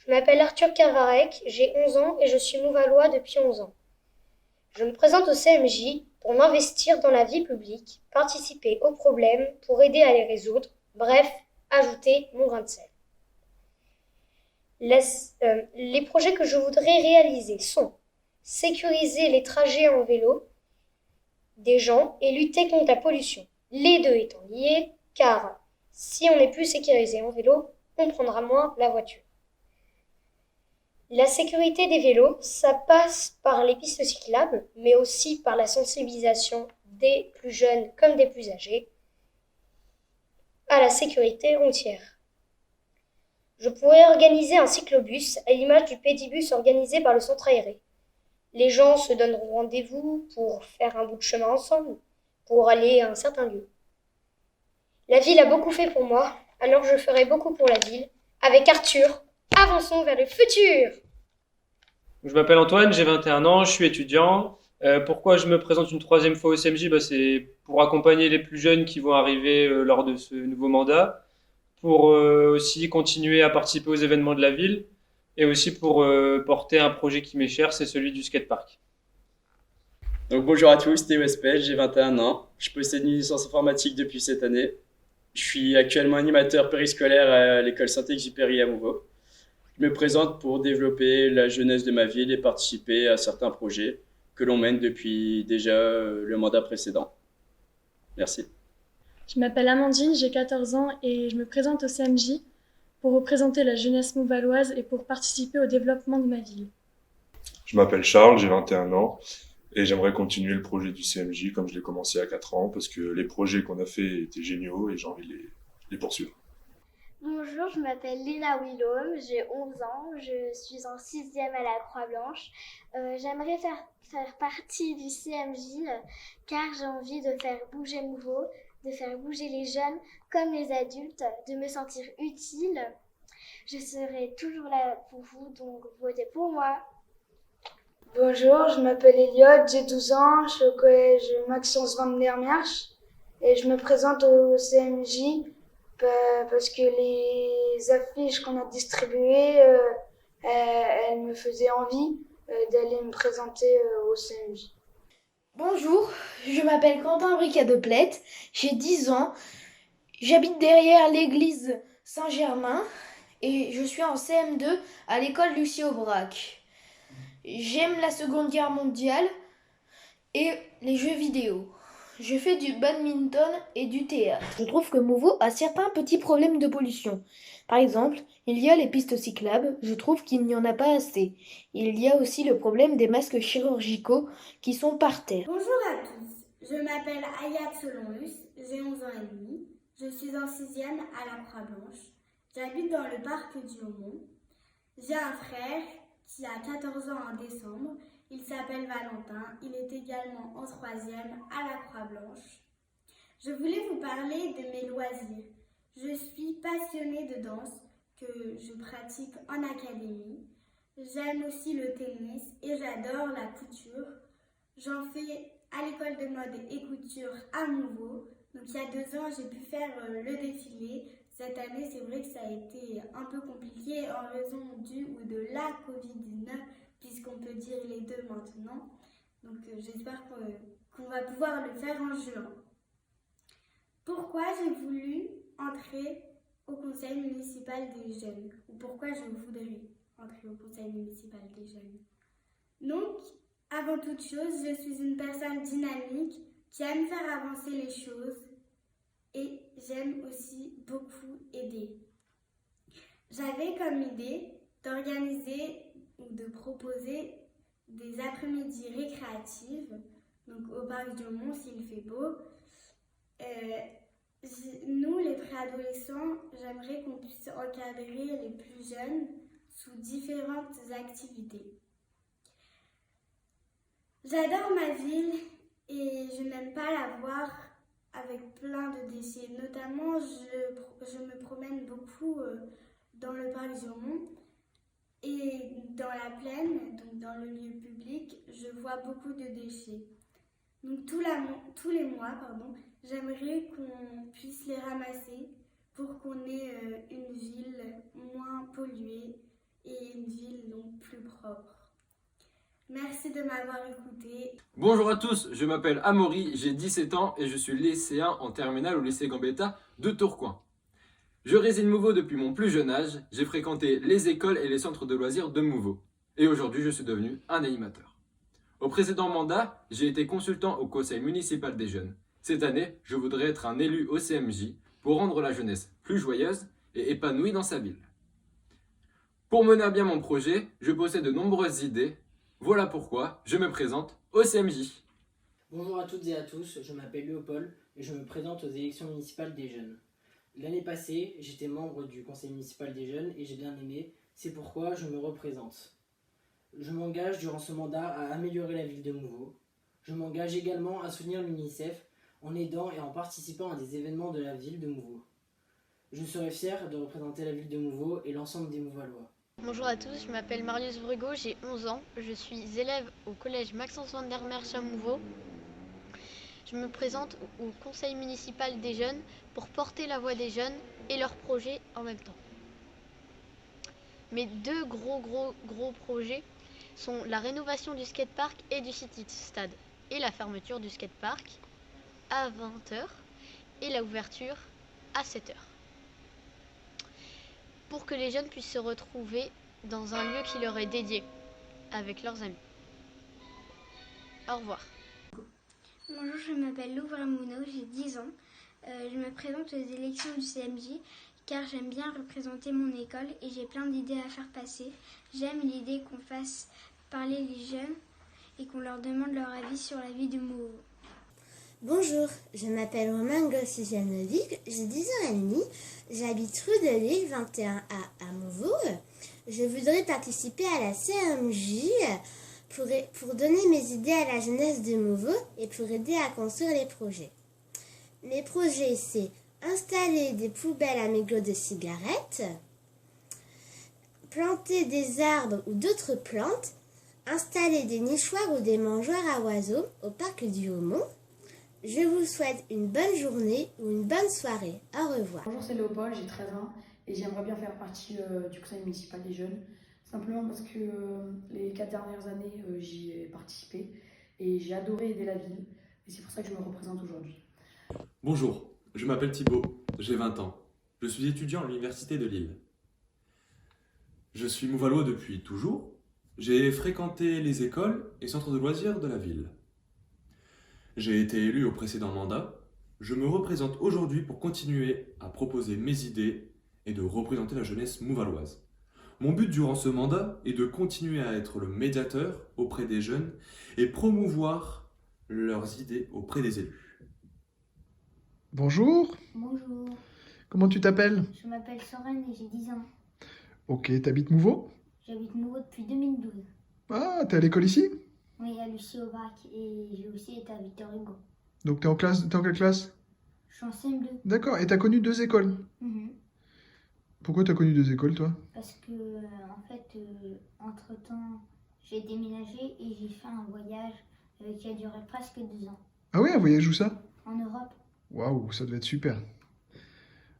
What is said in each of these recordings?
Je m'appelle Arthur Carvarec, j'ai 11 ans et je suis Montvallois depuis 11 ans. Je me présente au CMJ pour m'investir dans la vie publique, participer aux problèmes pour aider à les résoudre, bref, ajouter mon grain de sel. Les projets que je voudrais réaliser sont sécuriser les trajets en vélo des gens et lutter contre la pollution. Les deux étant liés, car si on est plus sécurisé en vélo, on prendra moins la voiture. La sécurité des vélos, ça passe par les pistes cyclables, mais aussi par la sensibilisation des plus jeunes comme des plus âgés à la sécurité routière. Je pourrais organiser un cyclobus à l'image du pédibus organisé par le centre aéré. Les gens se donneront rendez-vous pour faire un bout de chemin ensemble, pour aller à un certain lieu. La ville a beaucoup fait pour moi, alors je ferai beaucoup pour la ville. Avec Arthur, avançons vers le futur! Je m'appelle Antoine, j'ai 21 ans, je suis étudiant. Pourquoi je me présente une troisième fois au CMJ? C'est pour accompagner les plus jeunes qui vont arriver lors de ce nouveau mandat, pour aussi continuer à participer aux événements de la ville et aussi pour porter un projet qui m'est cher, c'est celui du skatepark. Donc bonjour à tous, Théo Espel, j'ai 21 ans. Je possède une licence informatique depuis cette année. Je suis actuellement animateur périscolaire à l'école Saint-Exupéry à Mouveau. Je me présente pour développer la jeunesse de ma ville et participer à certains projets que l'on mène depuis déjà le mandat précédent. Merci. Je m'appelle Amandine, j'ai 14 ans et je me présente au CMJ pour représenter la jeunesse montvalloise et pour participer au développement de ma ville. Je m'appelle Charles, j'ai 21 ans et j'aimerais continuer le projet du CMJ comme je l'ai commencé à 4 ans parce que les projets qu'on a faits étaient géniaux et j'ai envie de les poursuivre. Bonjour, je m'appelle Lila Willaume, j'ai 11 ans, je suis en 6e à la Croix-Blanche. J'aimerais faire partie du CMJ car j'ai envie de faire bouger Mouveau, de faire bouger les jeunes comme les adultes, de me sentir utile. Je serai toujours là pour vous, donc votez pour moi. Bonjour, je m'appelle Elliot, j'ai 12 ans, je suis au collège Maxence Van der Merch et je me présente au CMJ parce que les affiches qu'on a distribuées, elles me faisaient envie d'aller me présenter au CMJ. Bonjour, je m'appelle Quentin Bricat de Plette, j'ai 10 ans, j'habite derrière l'église Saint-Germain et je suis en CM2 à l'école Lucie Aubrac. J'aime la Seconde Guerre mondiale et les jeux vidéo. Je fais du badminton et du théâtre. Je trouve que Mouveau a certains petits problèmes de pollution. Par exemple, il y a les pistes cyclables, je trouve qu'il n'y en a pas assez. Il y a aussi le problème des masques chirurgicaux qui sont par terre. Bonjour à tous, je m'appelle Ayat Solonus, j'ai 11 ans et demi, je suis en 6e à la Croix-Blanche, j'habite dans le parc du Haumont. J'ai un frère qui a 14 ans en décembre. Il s'appelle Valentin, il est également en 3e à la Croix-Blanche. Je voulais vous parler de mes loisirs. Je suis passionnée de danse que je pratique en académie. J'aime aussi le tennis et j'adore la couture. J'en fais à l'école de mode et couture à Mouveau. Donc il y a 2 ans, j'ai pu faire le défilé. Cette année, c'est vrai que ça a été un peu compliqué en raison du ou de la Covid-19, puisqu'on peut dire les deux maintenant. Donc j'espère qu'on va pouvoir le faire en juin. Pourquoi j'ai voulu entrer au conseil municipal des jeunes? Ou pourquoi je voudrais entrer au conseil municipal des jeunes? Donc, avant toute chose, je suis une personne dynamique qui aime faire avancer les choses et j'aime aussi beaucoup aider. J'avais comme idée d'organiser ou de proposer des après-midi récréatives, donc au parc du Mont s'il fait beau. Nous, les préadolescents, j'aimerais qu'on puisse encadrer les plus jeunes sous différentes activités. J'adore ma ville et je n'aime pas la voir avec plein de déchets. Notamment, je me promène beaucoup dans le parc du Mont et dans la plaine, donc dans le lieu public, je vois beaucoup de déchets. Donc tous les mois, j'aimerais qu'on puisse les ramasser pour qu'on ait une ville moins polluée et une ville donc plus propre. Merci de m'avoir écouté. Bonjour à tous, je m'appelle Amaury, j'ai 17 ans et je suis lycéen en terminale au lycée Gambetta de Tourcoing. Je réside Mouveau depuis mon plus jeune âge, j'ai fréquenté les écoles et les centres de loisirs de Mouveau. Et aujourd'hui, je suis devenu un animateur. Au précédent mandat, j'ai été consultant au conseil municipal des jeunes. Cette année, je voudrais être un élu au CMJ pour rendre la jeunesse plus joyeuse et épanouie dans sa ville. Pour mener à bien mon projet, je possède de nombreuses idées. Voilà pourquoi je me présente au CMJ. Bonjour à toutes et à tous, je m'appelle Léopold et je me présente aux élections municipales des jeunes. L'année passée, j'étais membre du conseil municipal des jeunes et j'ai bien aimé, c'est pourquoi je me représente. Je m'engage durant ce mandat à améliorer la ville de Mouveau. Je m'engage également à soutenir l'UNICEF en aidant et en participant à des événements de la ville de Mouveau. Je serai fier de représenter la ville de Mouveau et l'ensemble des Mouvalois. Bonjour à tous, je m'appelle Marius Brugo, j'ai 11 ans, je suis élève au collège Maxence van der Merch à Mouveau. Je me présente au conseil municipal des jeunes pour porter la voix des jeunes et leurs projets en même temps. Mes deux gros projets sont la rénovation du skatepark et du City Stade et la fermeture du skatepark à 20h et la ouverture à 7h. Pour que les jeunes puissent se retrouver dans un lieu qui leur est dédié avec leurs amis. Au revoir. Bonjour, je m'appelle Lou Vramouno, j'ai 10 ans. Je me présente aux élections du CMJ car j'aime bien représenter mon école et j'ai plein d'idées à faire passer. J'aime l'idée qu'on fasse parler les jeunes et qu'on leur demande leur avis sur la vie de Mouveau. Bonjour, je m'appelle Romain Gossijanovic, j'ai 10 ans et demi, j'habite rue de l'Île 21A à Mouveau. Je voudrais participer à la CMJ pour donner mes idées à la jeunesse de Mouveau et pour aider à construire les projets. Mes projets, c'est installer des poubelles à mégots de cigarettes, planter des arbres ou d'autres plantes, installer des nichoirs ou des mangeoires à oiseaux au parc du Haumont. Je vous souhaite une bonne journée ou une bonne soirée. Au revoir. Bonjour, c'est Léopold, j'ai 13 ans et j'aimerais bien faire partie du conseil municipal des jeunes. Simplement parce que les 4 dernières années, j'y ai participé et j'ai adoré aider la ville. Et c'est pour ça que je me représente aujourd'hui. Bonjour, je m'appelle Thibaut, j'ai 20 ans. Je suis étudiant à l'université de Lille. Je suis Mouvalois depuis toujours. J'ai fréquenté les écoles et centres de loisirs de la ville. J'ai été élu au précédent mandat. Je me représente aujourd'hui pour continuer à proposer mes idées et de représenter la jeunesse mouvaloise. Mon but durant ce mandat est de continuer à être le médiateur auprès des jeunes et promouvoir leurs idées auprès des élus. Bonjour. Bonjour. Comment tu t'appelles? Je m'appelle Soren et j'ai 10 ans. Ok, t'habites Mouveau? J'habite Mouveau depuis 2012. Ah, t'es à l'école ici? Oui, à Lucie Aubrac et j'ai aussi été à Victor Hugo. Donc t'es en quelle classe? Je suis en CM2. D'accord, et t'as connu 2 écoles? Pourquoi t'as connu 2 écoles, toi? Parce que, en fait, entre-temps, j'ai déménagé et j'ai fait un voyage qui a duré presque 2 ans. Ah ouais, un voyage où ça? En Europe. Waouh, ça devait être super.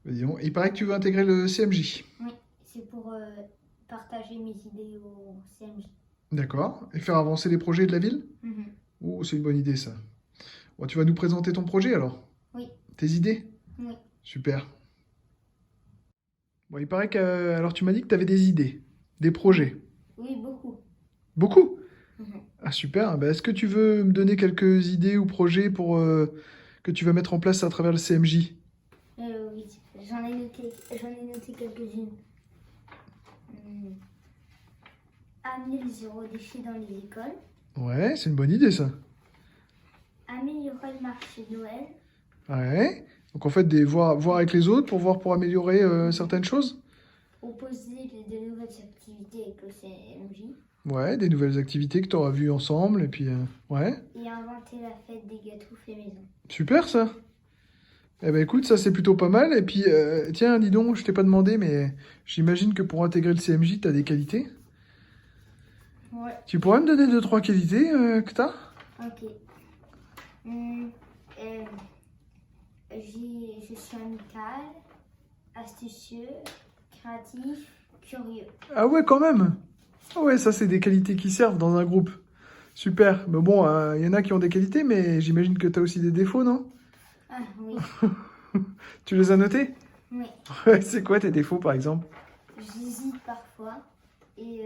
Bah, dis donc, il paraît que tu veux intégrer le CMJ. Oui, c'est pour partager mes idées au CMJ. D'accord, et faire avancer les projets de la ville? Oh, c'est une bonne idée, ça. Bon, tu vas nous présenter ton projet, alors? Oui. Tes idées? Oui. Super. Bon, il paraît que... Alors, tu m'as dit que tu avais des idées, des projets. Oui, beaucoup. Beaucoup? Ah, super. Bah, est-ce que tu veux me donner quelques idées ou projets pour que tu vas mettre en place à travers le CMJ? Oui, j'en ai noté quelques-unes. Amener le zéro déchet dans les écoles. Ouais, c'est une bonne idée, ça. Améliorer le marché de Noël. Ouais. Donc, en fait, voir avec les autres pour améliorer certaines choses? Proposer de nouvelles activités avec le CMJ. Ouais, des nouvelles activités que tu auras vues ensemble, et puis... ouais. Et inventer la fête des gâteaux faits maison. Super, ça. Eh ben écoute, ça c'est plutôt pas mal. Et puis, tiens, dis donc, je t'ai pas demandé, mais j'imagine que pour intégrer le CMJ, tu as des qualités. Ouais. Tu pourrais me donner 2-3 qualités que tu as? Ok. Je suis amical, astucieux, créatif curieux. Ah ouais, quand même. Ah ouais, ça, c'est des qualités qui servent dans un groupe. Super. Mais bon, il y en a qui ont des qualités, mais j'imagine que tu as aussi des défauts, non? Ah oui, Tu les as notés? oui. Ouais, c'est quoi tes défauts, par exemple? J'hésite parfois et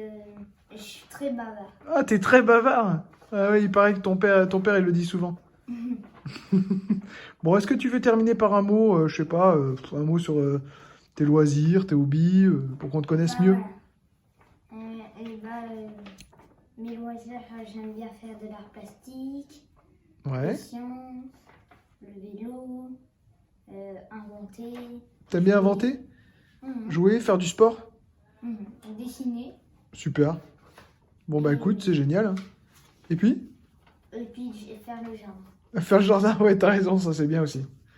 je suis très bavard. Ah, t'es très bavard. Ah oui, il paraît que ton père, il le dit souvent. Bon, est-ce que tu veux terminer par un mot, je sais pas, un mot sur tes loisirs, tes hobbies, pour qu'on te connaisse mieux? Mes loisirs, j'aime bien faire de l'art plastique, Ouais. les sciences, le vélo, inventer, T'aimes bien inventer? Mhm. Jouer, faire du sport? dessiner, Super. Bon, bah écoute, c'est génial, hein. Et puis? et puis faire le jardin. Faire le jardin, ouais, t'as raison, ça c'est bien aussi.